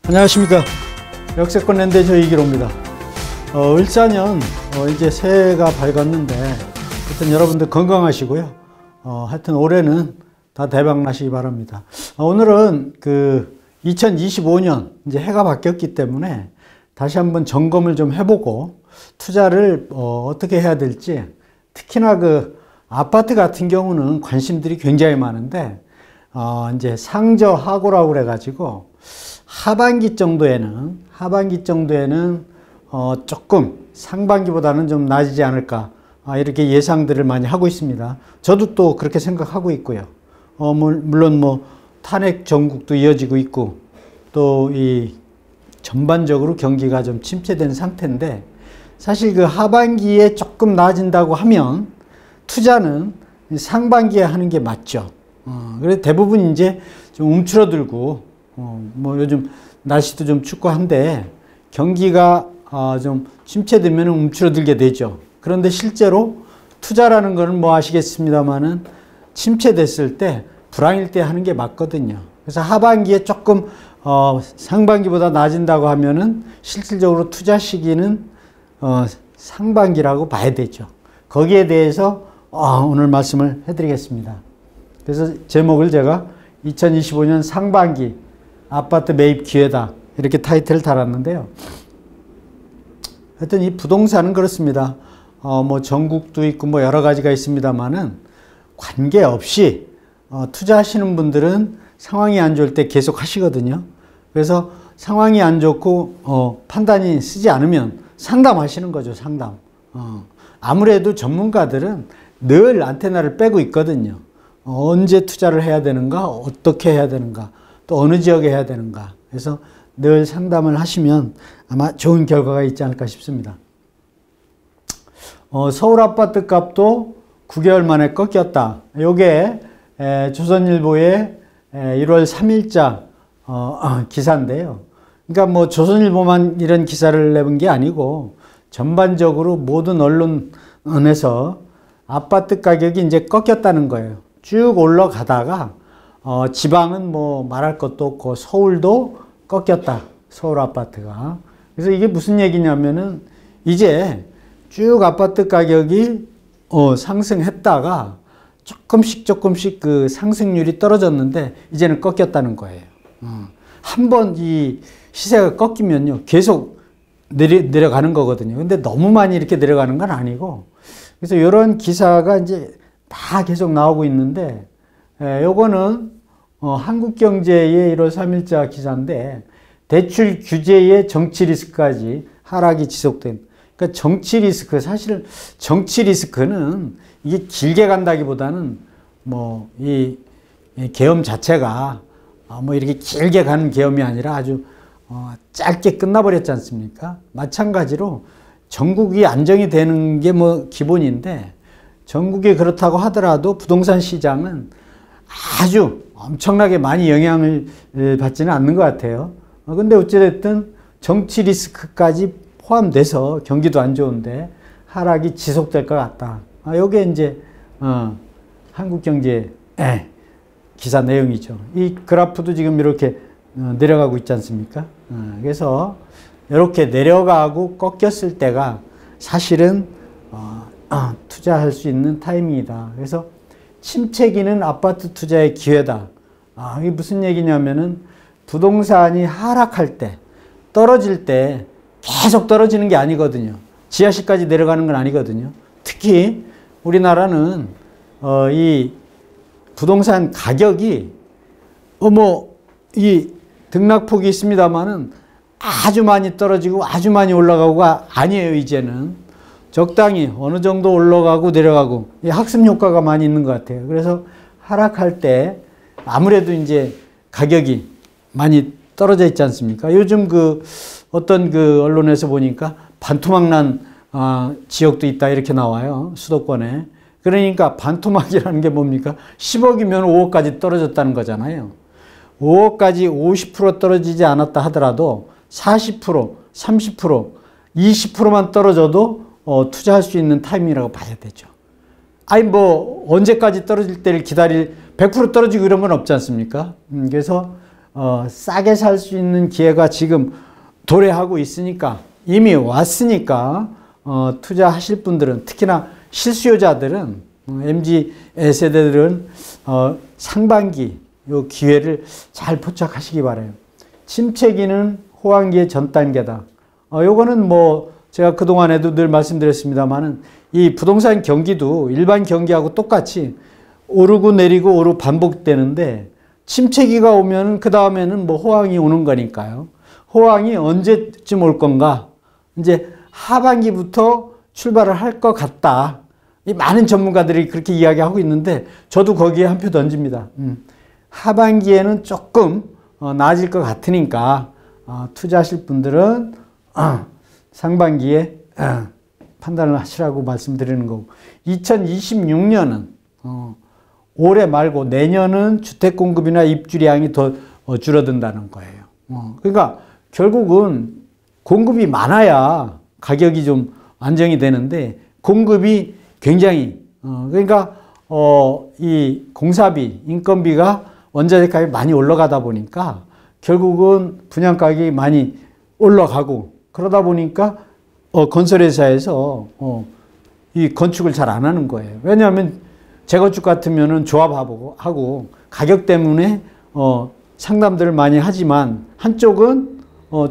안녕하십니까. 역세권 랜드의 이기로입니다. 을사년 이제 새해가 밝았는데 하여튼 여러분들 건강하시고요. 하여튼 올해는 다 대박 나시기 바랍니다. 오늘은 2025년 이제 해가 바뀌었기 때문에 다시 한번 점검을 좀 해보고 투자를 어떻게 해야 될지, 특히나 아파트 같은 경우는 관심들이 굉장히 많은데 이제 상저하고라고 그래가지고 하반기 정도에는 조금 상반기보다는 좀 나아지지 않을까, 이렇게 예상들을 많이 하고 있습니다. 저도 또 그렇게 생각하고 있고요. 물론 탄핵 정국도 이어지고 있고, 또 이 전반적으로 경기가 좀 침체된 상태인데, 사실 하반기에 조금 나아진다고 하면 투자는 상반기에 하는 게 맞죠. 그래서 대부분 이제 좀 움츠러들고, 요즘 날씨도 좀 춥고 한데 경기가 좀 침체되면 움츠러들게 되죠. 그런데 실제로 투자라는 거는 아시겠습니다만은 침체됐을 때, 불황일 때 하는 게 맞거든요. 그래서 하반기에 조금 상반기보다 낮아진다고 하면은 실질적으로 투자 시기는 상반기라고 봐야 되죠. 거기에 대해서 오늘 말씀을 해드리겠습니다. 그래서 제목을 제가 2025년 상반기 아파트 매입 기회다, 이렇게 타이틀을 달았는데요. 하여튼 이 부동산은 그렇습니다. 전국도 있고 여러 가지가 있습니다만은 관계없이 투자하시는 분들은 상황이 안 좋을 때 계속 하시거든요. 그래서 상황이 안 좋고 판단이 쓰지 않으면 상담하시는 거죠. 상담. 아무래도 전문가들은 늘 안테나를 빼고 있거든요. 언제 투자를 해야 되는가, 어떻게 해야 되는가, 또 어느 지역에 해야 되는가. 그래서 늘 상담을 하시면 아마 좋은 결과가 있지 않을까 싶습니다. 서울 아파트 값도 9개월 만에 꺾였다. 요게 조선일보의 1월 3일자 기사인데요. 그러니까 조선일보만 이런 기사를 내본 게 아니고 전반적으로 모든 언론에서 아파트 가격이 이제 꺾였다는 거예요. 쭉 올라가다가 지방은 말할 것도 없고 서울도 꺾였다. 서울 아파트가. 그래서 이게 무슨 얘기냐면은 이제 쭉 아파트 가격이 상승했다가 조금씩 상승률이 떨어졌는데 이제는 꺾였다는 거예요. 한번 이 시세가 꺾이면요, 계속 내려가는 거거든요. 근데 너무 많이 이렇게 내려가는 건 아니고, 그래서 이런 기사가 이제 다 계속 나오고 있는데, 요거는 한국경제의 1월 3일자 기사인데, 대출 규제의 정치 리스크까지 하락이 지속된. 그러니까 정치 리스크, 사실 정치 리스크는 이게 길게 간다기보다는 이 계엄 자체가 이렇게 길게 가는 계엄이 아니라 아주 짧게 끝나버렸지 않습니까? 마찬가지로 전국이 안정이 되는 게 기본인데, 전국이 그렇다고 하더라도 부동산 시장은 아주 엄청나게 많이 영향을 받지는 않는 것 같아요. 근데 어찌됐든 정치 리스크까지 포함돼서 경기도 안 좋은데 하락이 지속될 것 같다. 요게 이제 한국경제 기사 내용이죠. 이 그래프도 지금 이렇게 내려가고 있지 않습니까? 그래서 이렇게 내려가고 꺾였을 때가 사실은 투자할 수 있는 타이밍이다. 그래서 침체기는 아파트 투자의 기회다. 이게 무슨 얘기냐면은 부동산이 하락할 때, 떨어질 때 계속 떨어지는 게 아니거든요. 지하실까지 내려가는 건 아니거든요. 특히 우리나라는 이 부동산 가격이 이 등락폭이 있습니다만은 아주 많이 떨어지고 아주 많이 올라가고가 아니에요. 이제는 적당히 어느 정도 올라가고 내려가고, 이 학습 효과가 많이 있는 것 같아요. 그래서 하락할 때 아무래도 이제 가격이 많이 떨어져 있지 않습니까? 요즘 어떤 언론에서 보니까 반토막 난 지역도 있다, 이렇게 나와요. 수도권에. 그러니까 반토막이라는 게 뭡니까? 10억이면 5억까지 떨어졌다는 거잖아요. 5억까지 50% 떨어지지 않았다 하더라도 40%, 30%, 20%만 떨어져도 투자할 수 있는 타이밍이라고 봐야 되죠. 언제까지 떨어질 때를 100% 떨어지고 이런 건 없지 않습니까? 그래서 싸게 살 수 있는 기회가 지금 도래하고 있으니까, 이미 왔으니까 투자하실 분들은, 특히나 실수요자들은, MZ 세대들은 상반기 요 기회를 잘 포착하시기 바라요. 침체기는 호황기의 전 단계다. 요거는 뭐 제가 그동안에도 늘 말씀드렸습니다만은, 이 부동산 경기도 일반 경기하고 똑같이 오르고 내리고 오르고 반복되는데, 침체기가 오면 그 다음에는 뭐 호황이 오는 거니까요. 호황이 언제쯤 올 건가? 이제 하반기부터 출발을 할 것 같다. 이 많은 전문가들이 그렇게 이야기하고 있는데, 저도 거기에 한 표 던집니다. 하반기에는 조금 나아질 것 같으니까 투자하실 분들은 상반기에 판단을 하시라고 말씀드리는 거고, 2026년은 올해 말고 내년은 주택 공급이나 입주량이 더 줄어든다는 거예요. 그러니까 결국은 공급이 많아야 가격이 좀 안정이 되는데, 공급이 굉장히 그러니까 이 공사비, 인건비가 원자재 가격이 많이 올라가다 보니까 결국은 분양 가격이 많이 올라가고, 그러다 보니까 건설회사에서 이 건축을 잘 안 하는 거예요. 왜냐하면 재건축 같으면은 조합하고 가격 때문에 상담들을 많이 하지만, 한쪽은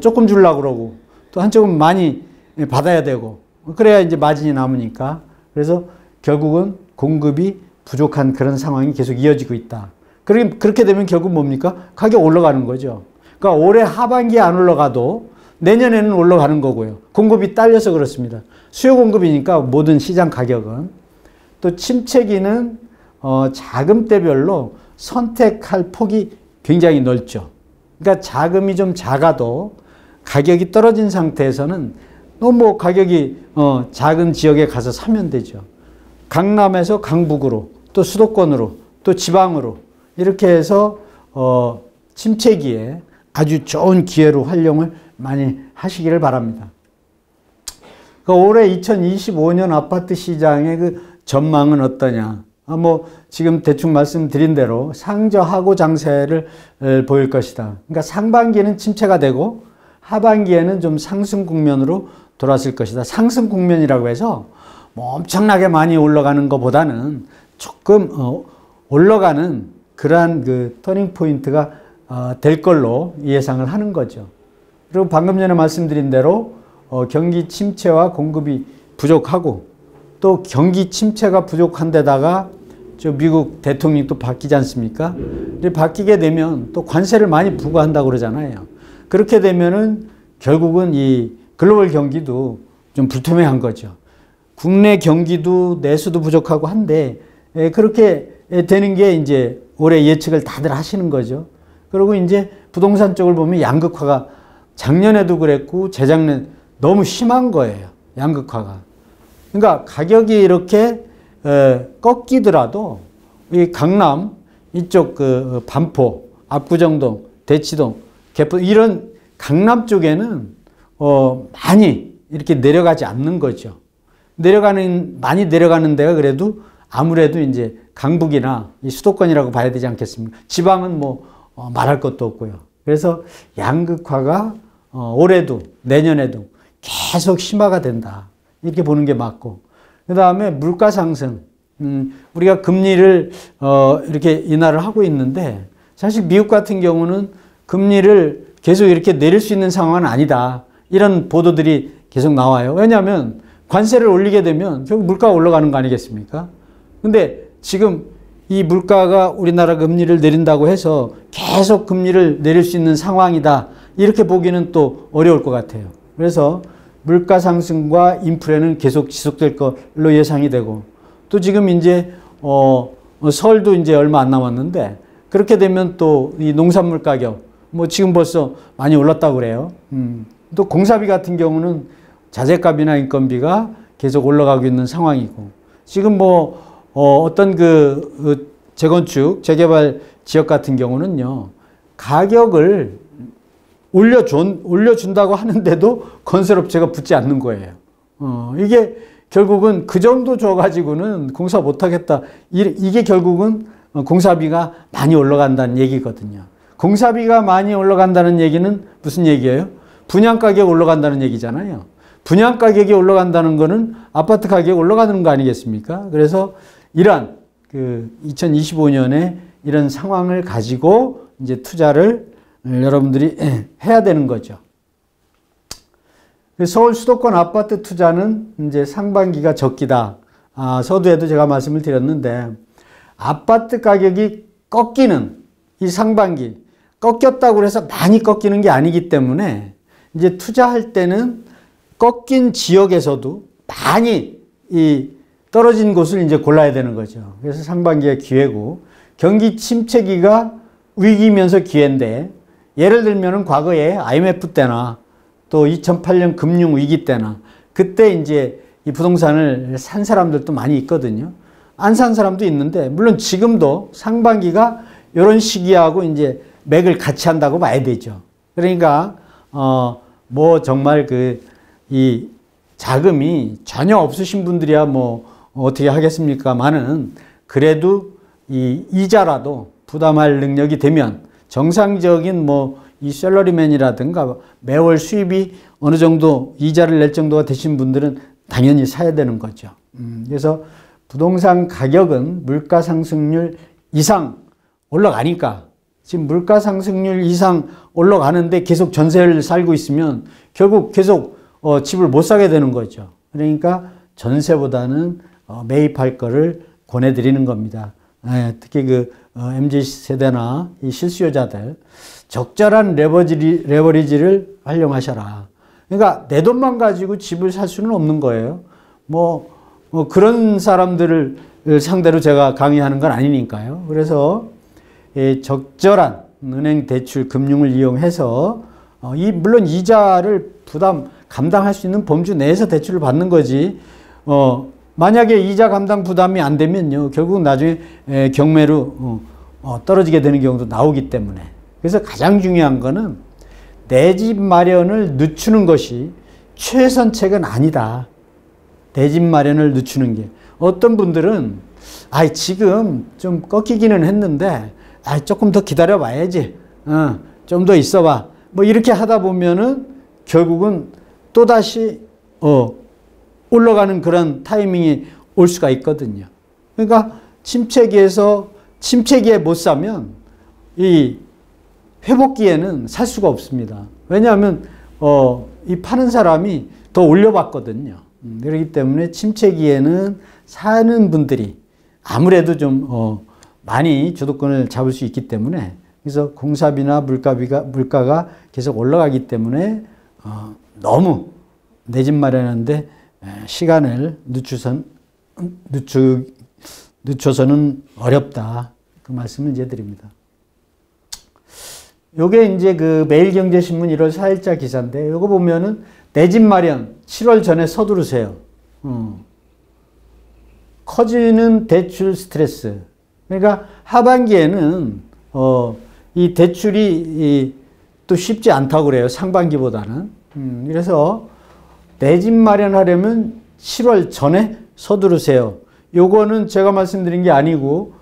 조금 주려고 그러고 또 한쪽은 많이 받아야 되고, 그래야 이제 마진이 남으니까. 그래서 결국은 공급이 부족한 그런 상황이 계속 이어지고 있다. 그렇게 되면 결국 뭡니까? 가격 올라가는 거죠. 그러니까 올해 하반기에 안 올라가도 내년에는 올라가는 거고요. 공급이 딸려서 그렇습니다. 수요 공급이니까 모든 시장 가격은. 또 침체기는 자금대별로 선택할 폭이 굉장히 넓죠. 그러니까 자금이 좀 작아도 가격이 떨어진 상태에서는 뭐 가격이 작은 지역에 가서 사면 되죠. 강남에서 강북으로, 또 수도권으로, 또 지방으로 이렇게 해서 침체기에 아주 좋은 기회로 활용을 많이 하시기를 바랍니다. 올해 2025년 아파트 시장의 그 전망은 어떠냐? 뭐 지금 대충 말씀드린 대로 상저하고 장세를 보일 것이다. 그러니까 상반기에는 침체가 되고 하반기에는 좀 상승 국면으로 돌아설 것이다. 상승 국면이라고 해서 뭐 엄청나게 많이 올라가는 것보다는 조금 올라가는 그러한 그 터닝 포인트가 될 걸로 예상을 하는 거죠. 그리고 방금 전에 말씀드린 대로 경기 침체와 공급이 부족하고, 또 경기 침체가 부족한 데다가 저 미국 대통령이 또 바뀌지 않습니까? 바뀌게 되면 또 관세를 많이 부과한다고 그러잖아요. 그렇게 되면은 결국은 이 글로벌 경기도 좀 불투명한 거죠. 국내 경기도 내수도 부족하고 한데, 그렇게 되는 게 이제 올해 예측을 다들 하시는 거죠. 그리고 이제 부동산 쪽을 보면 양극화가 작년에도 그랬고 재작년 너무 심한 거예요. 양극화가. 그러니까 가격이 이렇게 꺾이더라도 이 강남 이쪽 그 반포, 압구정동, 대치동, 개포 이런 강남 쪽에는 많이 이렇게 내려가지 않는 거죠. 많이 내려가는 데가 그래도 아무래도 이제 강북이나 이 수도권이라고 봐야 되지 않겠습니까? 지방은 뭐 말할 것도 없고요. 그래서 양극화가 올해도 내년에도 계속 심화가 된다. 이렇게 보는 게 맞고, 그 다음에 물가 상승. 우리가 금리를 이렇게 인하를 하고 있는데, 사실 미국 같은 경우는 금리를 계속 이렇게 내릴 수 있는 상황은 아니다. 이런 보도들이 계속 나와요. 왜냐하면 관세를 올리게 되면 결국 물가가 올라가는 거 아니겠습니까? 근데 지금 이 물가가 우리나라 금리를 내린다고 해서 계속 금리를 내릴 수 있는 상황이다. 이렇게 보기는 또 어려울 것 같아요. 그래서 물가 상승과 인플레는 계속 지속될 걸로 예상이 되고, 또 지금 이제 설도 이제 얼마 안 남았는데, 그렇게 되면 또 이 농산물 가격 뭐 지금 벌써 많이 올랐다고 그래요. 또 공사비 같은 경우는 자재값이나 인건비가 계속 올라가고 있는 상황이고, 지금 뭐 어떤 그 재건축, 재개발 지역 같은 경우는요, 가격을 올려준다고 하는데도 건설업체가 붙지 않는 거예요. 이게 결국은 그 정도 줘가지고는 공사 못하겠다. 이게 결국은 공사비가 많이 올라간다는 얘기거든요. 공사비가 많이 올라간다는 얘기는 무슨 얘기예요? 분양가격 올라간다는 얘기잖아요. 분양가격이 올라간다는 거는 아파트 가격이 올라가는 거 아니겠습니까? 그래서 이러한 2025년에 이런 상황을 가지고 이제 투자를 여러분들이 해야 되는 거죠. 서울 수도권 아파트 투자는 이제 상반기가 적기다. 서두에도 제가 말씀을 드렸는데, 아파트 가격이 꺾이는 이 상반기, 꺾였다고 해서 많이 꺾이는 게 아니기 때문에 이제 투자할 때는 꺾인 지역에서도 많이 이 떨어진 곳을 이제 골라야 되는 거죠. 그래서 상반기의 기회고, 경기 침체기가 위기면서 기회인데, 예를 들면은 과거에 IMF 때나 또 2008년 금융위기 때나 그때 이제 이 부동산을 산 사람들도 많이 있거든요. 안 산 사람도 있는데, 물론 지금도 상반기가 이런 시기하고 이제 맥을 같이 한다고 봐야 되죠. 그러니까, 뭐 정말 이 자금이 전혀 없으신 분들이야 뭐 어떻게 하겠습니까만은, 그래도 이 이자라도 부담할 능력이 되면 정상적인 뭐 이 셀러리맨이라든가 매월 수입이 어느 정도 이자를 낼 정도가 되신 분들은 당연히 사야 되는 거죠. 그래서 부동산 가격은 물가 상승률 이상 올라가니까, 지금 물가 상승률 이상 올라가는데 계속 전세를 살고 있으면 결국 계속 집을 못 사게 되는 거죠. 그러니까 전세보다는 매입할 거를 권해드리는 겁니다. 특히 MZ세대나 이 실수요자들, 적절한 레버리지를 활용하셔라. 그러니까 내 돈만 가지고 집을 살 수는 없는 거예요. 그런 사람들을 상대로 제가 강의하는 건 아니니까요. 그래서 적절한 은행 대출 금융을 이용해서 물론 이자를 감당할 수 있는 범주 내에서 대출을 받는 거지, 만약에 이자 감당 부담이 안 되면요, 결국 나중에 경매로 떨어지게 되는 경우도 나오기 때문에. 그래서 가장 중요한 거는 내 집 마련을 늦추는 것이 최선책은 아니다. 내 집 마련을 늦추는 게. 어떤 분들은 지금 좀 꺾이기는 했는데 조금 더 기다려 봐야지, 좀 더 있어봐, 뭐 이렇게 하다 보면은 결국은 또다시 올라가는 그런 타이밍이 올 수가 있거든요. 그러니까 침체기에 못 사면 이 회복기에는 살 수가 없습니다. 왜냐하면 이 파는 사람이 더 올려봤거든요. 그렇기 때문에 침체기에는 사는 분들이 아무래도 좀 많이 주도권을 잡을 수 있기 때문에, 그래서 공사비나 물가가 계속 올라가기 때문에 너무 내 집 마련하는데 시간을 늦춰서는 어렵다. 그 말씀을 이제 드립니다. 요게 이제 매일경제신문 1월 4일자 기사인데, 요거 보면은 내 집 마련 7월 전에 서두르세요. 커지는 대출 스트레스. 그러니까 하반기에는 이 대출이 또 쉽지 않다고 그래요. 상반기보다는. 그래서 내 집 마련하려면 7월 전에 서두르세요. 요거는 제가 말씀드린 게 아니고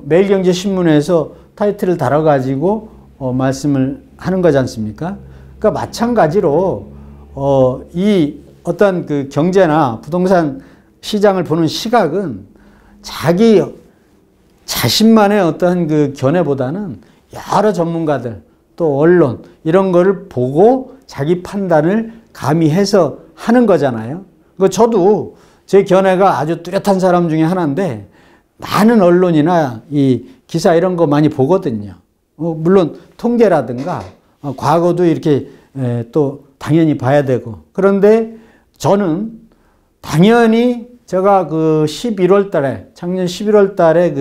매일경제신문에서 타이틀을 달아가지고 말씀을 하는 거지 않습니까? 그러니까 마찬가지로 이 어떤 경제나 부동산 시장을 보는 시각은 자기 자신만의 어떤 견해보다는 여러 전문가들 또 언론 이런 거를 보고 자기 판단을 가미해서 하는 거잖아요. 저도 제 견해가 아주 뚜렷한 사람 중에 하나인데, 많은 언론이나 이 기사 이런 거 많이 보거든요. 물론 통계라든가 과거도 이렇게 또 당연히 봐야 되고, 그런데 저는 당연히 제가 11월 달에, 작년 11월 달에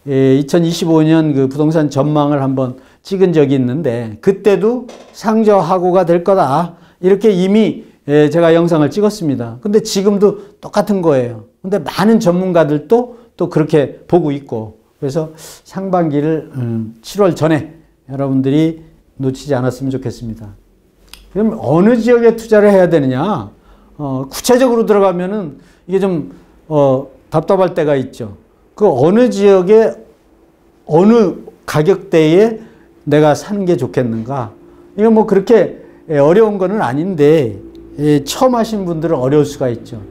2025년 부동산 전망을 한번 찍은 적이 있는데, 그때도 상저하고가 될 거다, 이렇게 이미 제가 영상을 찍었습니다. 근데 지금도 똑같은 거예요. 근데 많은 전문가들도 또 그렇게 보고 있고, 그래서 상반기를 7월 전에 여러분들이 놓치지 않았으면 좋겠습니다. 그럼 어느 지역에 투자를 해야 되느냐? 구체적으로 들어가면은 이게 좀 답답할 때가 있죠. 어느 지역에 어느 가격대에 내가 사는 게 좋겠는가? 이건 뭐 그렇게 어려운 거는 아닌데 처음 하신 분들은 어려울 수가 있죠.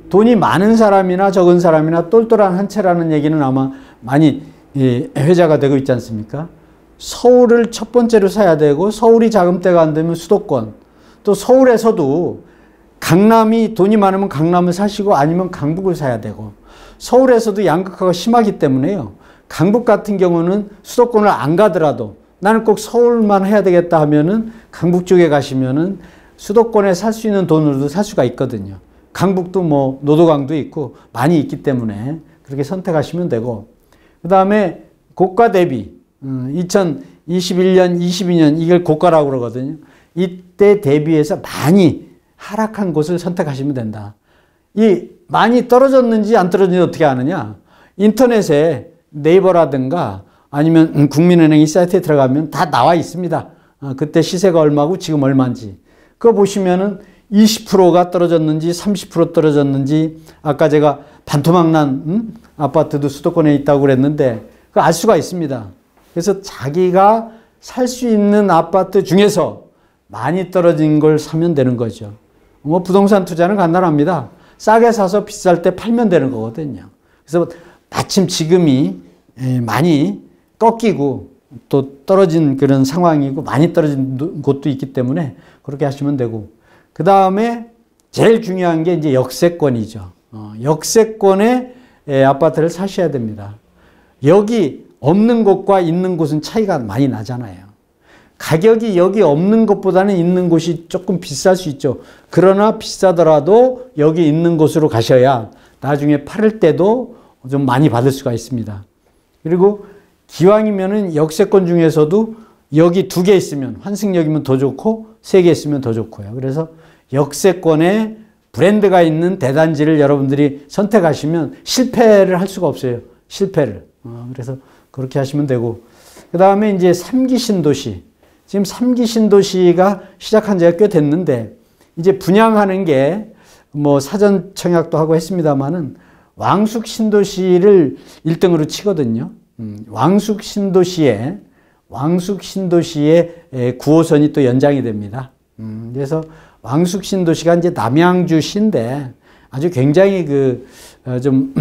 돈이 많은 사람이나 적은 사람이나 똘똘한 한 채라는 얘기는 아마 많이 회자가 되고 있지 않습니까? 서울을 첫 번째로 사야 되고 서울이 자금대가 안 되면 수도권, 또 서울에서도 강남이 돈이 많으면 강남을 사시고 아니면 강북을 사야 되고, 서울에서도 양극화가 심하기 때문에요. 강북 같은 경우는 수도권을 안 가더라도 나는 꼭 서울만 해야 되겠다 하면은 강북 쪽에 가시면은 수도권에 살 수 있는 돈으로도 살 수가 있거든요. 강북도 뭐 노도강도 있고 많이 있기 때문에 그렇게 선택하시면 되고, 그 다음에 고가 대비 2021년, 22년 이걸 고가라고 그러거든요. 이때 대비해서 많이 하락한 곳을 선택하시면 된다. 이 많이 떨어졌는지 안 떨어졌는지 어떻게 아느냐? 인터넷에 네이버라든가 아니면 국민은행 이 사이트에 들어가면 다 나와 있습니다. 그때 시세가 얼마고 지금 얼마인지. 그거 보시면은 20%가 떨어졌는지 30% 떨어졌는지, 아까 제가 반토막 난 아파트도 수도권에 있다고 그랬는데 그거 알 수가 있습니다. 그래서 자기가 살 수 있는 아파트 중에서 많이 떨어진 걸 사면 되는 거죠. 뭐 부동산 투자는 간단합니다. 싸게 사서 비쌀 때 팔면 되는 거거든요. 그래서 마침 지금이 많이 꺾이고 또 떨어진 그런 상황이고 많이 떨어진 곳도 있기 때문에 그렇게 하시면 되고, 그 다음에 제일 중요한 게 이제 역세권이죠. 역세권에 아파트를 사셔야 됩니다. 여기 없는 곳과 있는 곳은 차이가 많이 나잖아요. 가격이 여기 없는 것보다는 있는 곳이 조금 비쌀 수 있죠. 그러나 비싸더라도 여기 있는 곳으로 가셔야 나중에 팔을 때도 좀 많이 받을 수가 있습니다. 그리고 기왕이면은 역세권 중에서도 여기 2개 있으면, 환승역이면 더 좋고 3개 있으면 더 좋고요. 그래서 역세권에 브랜드가 있는 대단지를 여러분들이 선택하시면 실패를 할 수가 없어요. 실패를. 그래서 그렇게 하시면 되고, 그 다음에 이제 3기 신도시. 지금 3기 신도시가 시작한 지가 꽤 됐는데, 이제 분양하는 게 뭐 사전 청약도 하고 했습니다만은 왕숙 신도시를 1등으로 치거든요. 왕숙 신도시에 9호선이 또 연장이 됩니다. 그래서 왕숙 신도시가 이제 남양주시인데 아주 굉장히 좀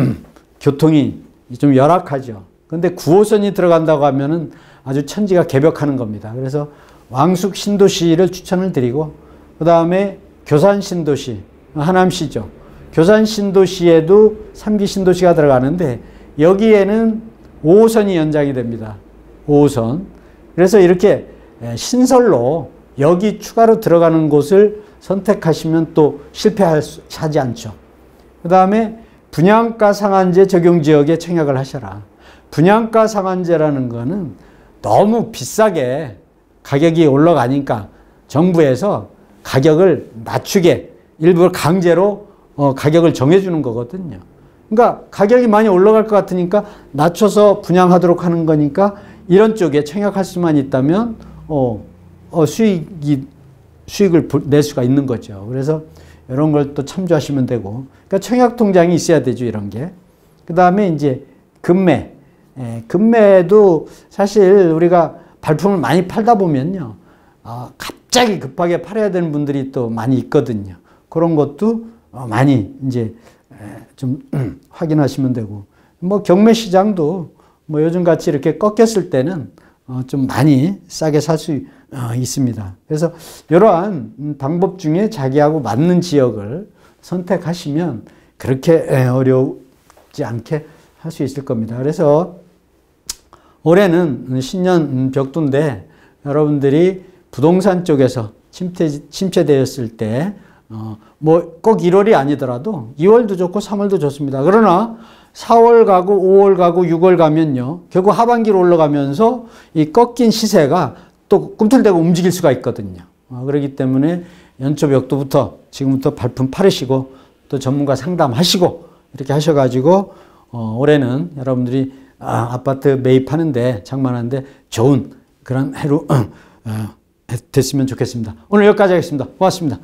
교통이 좀 열악하죠. 근데 9호선이 들어간다고 하면은 아주 천지가 개벽하는 겁니다. 그래서 왕숙 신도시를 추천을 드리고, 그 다음에 교산 신도시, 하남시죠. 교산 신도시에도 3기 신도시가 들어가는데 여기에는 5호선이 연장이 됩니다. 5호선. 그래서 이렇게 신설로 여기 추가로 들어가는 곳을 선택하시면 또 실패하지 않죠. 그 다음에 분양가 상한제 적용 지역에 청약을 하셔라. 분양가 상한제라는 거는 너무 비싸게 가격이 올라가니까 정부에서 가격을 낮추게 일부러 강제로 가격을 정해주는 거거든요. 그러니까 가격이 많이 올라갈 것 같으니까 낮춰서 분양하도록 하는 거니까 이런 쪽에 청약할 수만 있다면 수익을 낼 수가 있는 거죠. 그래서 이런 걸 또 참조하시면 되고, 그러니까 청약 통장이 있어야 되죠, 이런 게. 그 다음에 이제 금매. 금매도 사실 우리가 발품을 많이 팔다 보면요, 갑자기 급하게 팔아야 되는 분들이 또 많이 있거든요. 그런 것도 많이 이제 좀 확인하시면 되고, 뭐 경매 시장도 뭐 요즘 같이 이렇게 꺾였을 때는 좀 많이 싸게 살 수 있습니다. 그래서 이러한 방법 중에 자기하고 맞는 지역을 선택하시면 그렇게 어렵지 않게 할 수 있을 겁니다. 그래서 올해는 신년 벽두인데 여러분들이 부동산 쪽에서 침체되었을 때 뭐 꼭 1월이 아니더라도 2월도 좋고 3월도 좋습니다. 그러나 4월 가고 5월 가고 6월 가면요, 결국 하반기로 올라가면서 이 꺾인 시세가 또 꿈틀대고 움직일 수가 있거든요. 그렇기 때문에 연초 벽두부터 지금부터 발품 팔으시고 또 전문가 상담하시고 이렇게 하셔가지고 올해는 여러분들이 아파트 매입하는데 장만하는데 좋은 그런 해로 됐으면 좋겠습니다. 오늘 여기까지 하겠습니다. 고맙습니다.